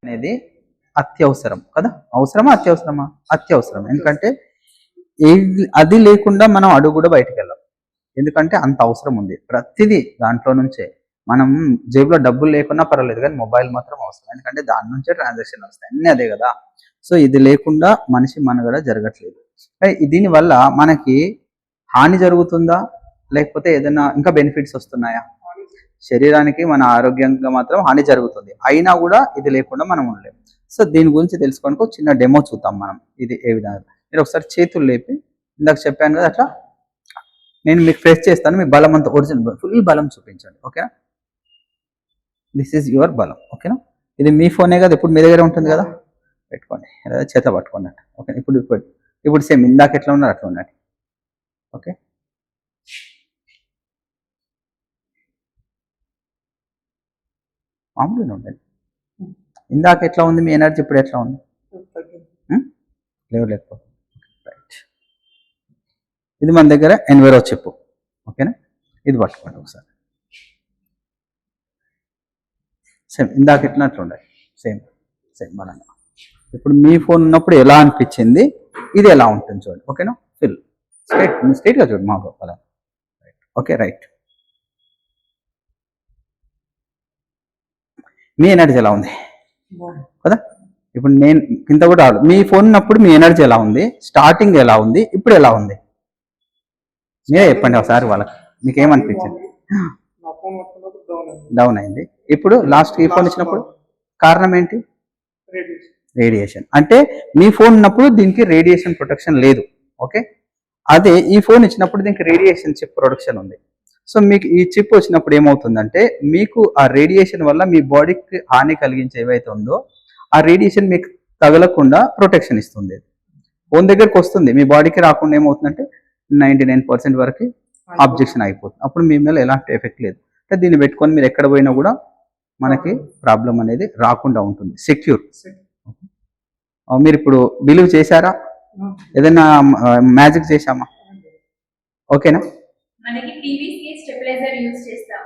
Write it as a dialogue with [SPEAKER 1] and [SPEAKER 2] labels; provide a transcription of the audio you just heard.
[SPEAKER 1] అనేది అత్యవసరం కదా. అవసరమా అత్యవసరమా? అత్యవసరం. ఎందుకంటే అది లేకుండా మనం అడుగు కూడా బయటకు వెళ్ళాం. ఎందుకంటే అంత అవసరం ఉంది. ప్రతిదీ దాంట్లో నుంచే. మనం జేబులో డబ్బులు లేకున్నా పర్వాలేదు కానీ మొబైల్ మాత్రం అవసరం. ఎందుకంటే దాని నుంచే ట్రాన్సాక్షన్ వస్తాయి. అన్నీ అదే కదా. సో ఇది లేకుండా మనిషి మనుగడ జరగట్లేదు. దీనివల్ల మనకి హాని జరుగుతుందా లేకపోతే ఏదైనా ఇంకా బెనిఫిట్స్ వస్తున్నాయా? శరీరానికి మన ఆరోగ్యంగా మాత్రం హాని జరుగుతుంది. అయినా కూడా ఇది లేకుండా మనం ఉండలేము. సో దీని గురించి తెలుసుకోవడానికి ఒక చిన్న డెమో చూద్దాం మనం. ఇది ఏ విధంగా మీరు ఒకసారి చేతులు లేపి ఇందాక చెప్పాను కదా అట్లా నేను మీకు ప్రెస్ చేస్తాను. మీ బలం అంతా ఒరిజినల్ ఫుల్ బలం చూపించండి. ఓకేనా? దిస్ ఈజ్ యువర్ బలం. ఓకేనా? ఇది మీ ఫోనే కదా, ఇప్పుడు మీ దగ్గర ఉంటుంది కదా, పెట్టుకోండి లేదా చేత పట్టుకున్నట్టు. ఓకే, ఇప్పుడు సేమ్ ఇందాక ఎట్లా ఉన్నారు అట్లా ఉన్నట్టు. ఓకే, మామూలుగా ఉండండి. ఇందాక ఎట్లా ఉంది మీ ఎనర్జీ, ఇప్పుడు ఎట్లా ఉంది? లేకపోతే రైట్. ఇది మన దగ్గర ఎన్వైరో చెప్పు. ఓకేనా? ఇది పట్టుకోండి ఒకసారి. సేమ్ ఇందాక ఎట్లా ఉండాలి, సేమ్ సేమ్ బలంగా. ఇప్పుడు మీ ఫోన్ ఉన్నప్పుడు ఎలా అనిపించింది, ఇది ఎలా ఉంటుంది చూడండి. ఓకేనా? ఫిల్ స్ట్రైట్గా చూడండి మా బలం. Okay right. మీ ఎనర్జీ ఎలా ఉంది కదా? ఇప్పుడు నేను కింద కూడా మీ ఫోన్ ఉన్నప్పుడు మీ ఎనర్జీ ఎలా ఉంది, స్టార్టింగ్ ఎలా ఉంది, ఇప్పుడు ఎలా ఉంది? మీరే చెప్పండి ఒకసారి వాళ్ళకి. మీకు ఏమనిపించింది? డౌన్ అయింది. ఇప్పుడు లాస్ట్ ఈ ఫోన్ ఇచ్చినప్పుడు కారణం ఏంటి? రేడియేషన్. అంటే మీ ఫోన్ ఉన్నప్పుడు దీనికి రేడియేషన్ ప్రొటెక్షన్ లేదు. ఓకే, అదే ఈ ఫోన్ ఇచ్చినప్పుడు దీనికి రేడియేషన్ చిప్ ప్రొటెక్షన్ ఉంది. సో మీకు ఈ చిప్ వచ్చినప్పుడు ఏమవుతుందంటే మీకు ఆ రేడియేషన్ వల్ల మీ బాడీకి హాని కలిగించే ఏవైతే ఉందో ఆ రేడియేషన్ మీకు తగలకుండా ప్రొటెక్షన్ ఇస్తుంది. ఫోన్ దగ్గరకు వస్తుంది, మీ బాడీకి రాకుండా ఏమవుతుందంటే 99% వరకు ఆబ్జెక్షన్ అయిపోతుంది. అప్పుడు మీ మీద ఎలాంటి ఎఫెక్ట్ లేదు. అంటే దీన్ని పెట్టుకొని మీరు ఎక్కడ పోయినా కూడా మనకి ప్రాబ్లం అనేది రాకుండా ఉంటుంది, సెక్యూర్. మీరు ఇప్పుడు బిలీవ్ చేశారా? ఏదైనా మ్యాజిక్ చేశామా? ఓకేనా?
[SPEAKER 2] మనకి టీవీస్ కి స్టెబిలైజర్ యూస్ చేస్తాం.